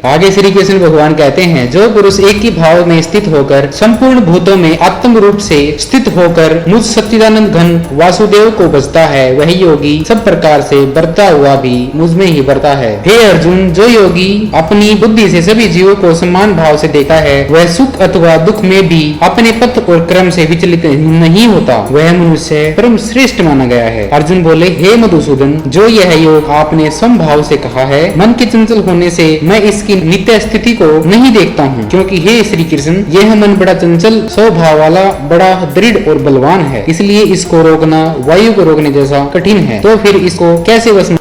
आगे श्री कृष्ण भगवान कहते हैं, जो पुरुष एक ही भाव में स्थित होकर संपूर्ण भूतों में आत्म रूप से स्थित होकर मुझ सच्चिदानंद घन वासुदेव को बचता है, वही योगी सब प्रकार से बढ़ता हुआ भी मुझ में ही बढ़ता है। हे अर्जुन, जो योगी अपनी बुद्धि से सभी जीवों को समान भाव से देखता है, वह सुख अथवा दुख में भी अपने पथ और क्रम से विचलित नहीं होता, वह मनुष्य परम श्रेष्ठ माना गया है। अर्जुन बोले, हे मधुसूदन, जो यह योग आपने समभाव से कहा है, मन के चंचल होने से मैं इसकी नित्य स्थिति को नहीं देखता हूँ, क्योंकि हे श्री कृष्ण, यह मन बड़ा चंचल स्वभाव वाला, बड़ा दृढ़ और बलवान है, इसलिए इसको रोकना वायु को रोकने जैसा कठिन है। तो फिर इसको कैसे वश?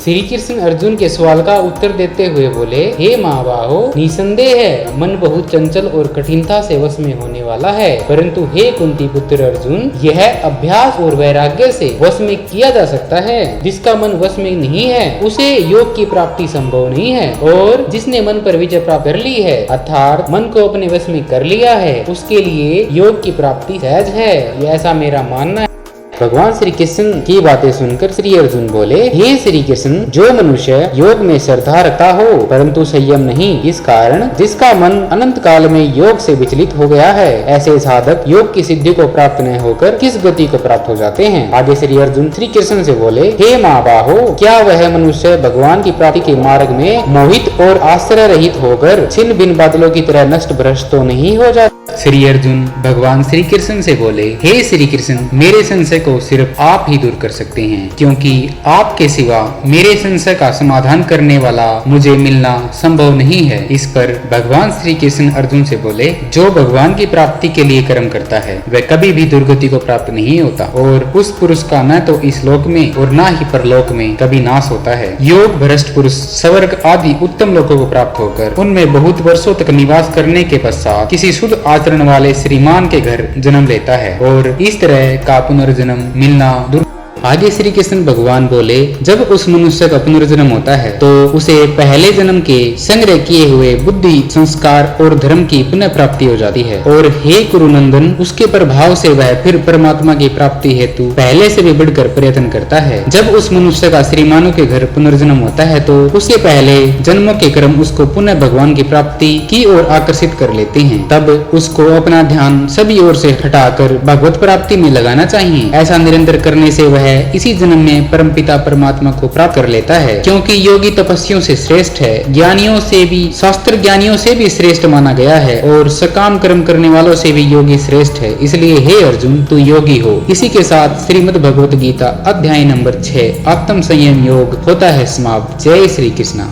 श्री कृष्ण अर्जुन के सवाल का उत्तर देते हुए बोले, हे महाबाहो, निसंदेह है मन बहुत चंचल और कठिनता से वश में होने वाला है, परंतु हे कुंती पुत्र अर्जुन, यह अभ्यास और वैराग्य से वश में किया जा सकता है। जिसका मन वश में नहीं है उसे योग की प्राप्ति संभव नहीं है, और जिसने मन पर विजय प्राप्त कर ली है अर्थात मन को अपने वश में कर लिया है, उसके लिए योग की प्राप्ति सहज है, ऐसा मेरा मानना है। भगवान श्री कृष्ण की बातें सुनकर श्री अर्जुन बोले, हे श्री कृष्ण, जो मनुष्य योग में श्रद्धा रखता हो परंतु संयम नहीं, इस कारण जिसका मन अनंत काल में योग से विचलित हो गया है, ऐसे साधक योग की सिद्धि को प्राप्त न होकर किस गति को प्राप्त हो जाते हैं। आगे श्री अर्जुन श्री कृष्ण से बोले, हे महाबाहो, क्या वह मनुष्य भगवान की प्राप्ति के मार्ग में मोहित और आश्रय रहित होकर छिन्न भिन्न बादलों की तरह नष्ट भ्रष्ट तो नहीं हो जाता? श्री अर्जुन भगवान श्री कृष्ण से बोले, हे श्री कृष्ण, मेरे संशय को सिर्फ आप ही दूर कर सकते हैं, क्योंकि आपके सिवा मेरे संशय का समाधान करने वाला मुझे मिलना संभव नहीं है। इस पर भगवान श्री कृष्ण अर्जुन से बोले, जो भगवान की प्राप्ति के लिए कर्म करता है वह कभी भी दुर्गति को प्राप्त नहीं होता, और उस पुरुष का न तो इस लोक में और न ही परलोक में कभी नाश होता है। योग भ्रष्ट पुरुष स्वर्ग आदि उत्तम लोकों को प्राप्त होकर उनमें बहुत वर्षों तक निवास करने के पश्चात किसी शुद्ध आचरण वाले श्रीमान के घर जन्म लेता है, और इस तरह का पुनर्जन्म मिलना आगे श्री कृष्ण भगवान बोले, जब उस मनुष्य का पुनर्जन्म होता है तो उसे पहले जन्म के संग्रह किए हुए बुद्धि, संस्कार और धर्म की पुनः प्राप्ति हो जाती है, और हे कुरुनंदन, उसके प्रभाव से वह फिर परमात्मा की प्राप्ति हेतु पहले से भी बढ़कर प्रयत्न करता है। जब उस मनुष्य का श्रीमानों के घर पुनर्जन्म होता है तो उसके पहले जन्मों के कर्म उसको पुनः भगवान की प्राप्ति की ओर आकर्षित कर लेते हैं। तब उसको अपना ध्यान सभी ओर से हटाकर भगवत प्राप्ति में लगाना चाहिए। ऐसा निरंतर करने से वह इसी जन्म में परमपिता परमात्मा को प्राप्त कर लेता है, क्योंकि योगी तपस्वियों से श्रेष्ठ है, ज्ञानियों से भी, शास्त्र ज्ञानियों से भी श्रेष्ठ माना गया है, और सकाम कर्म करने वालों से भी योगी श्रेष्ठ है। इसलिए हे अर्जुन, तू योगी हो। इसी के साथ श्रीमद् भगवत गीता अध्याय नंबर 6 आत्म संयम योग होता है समाप्त। जय श्री कृष्ण।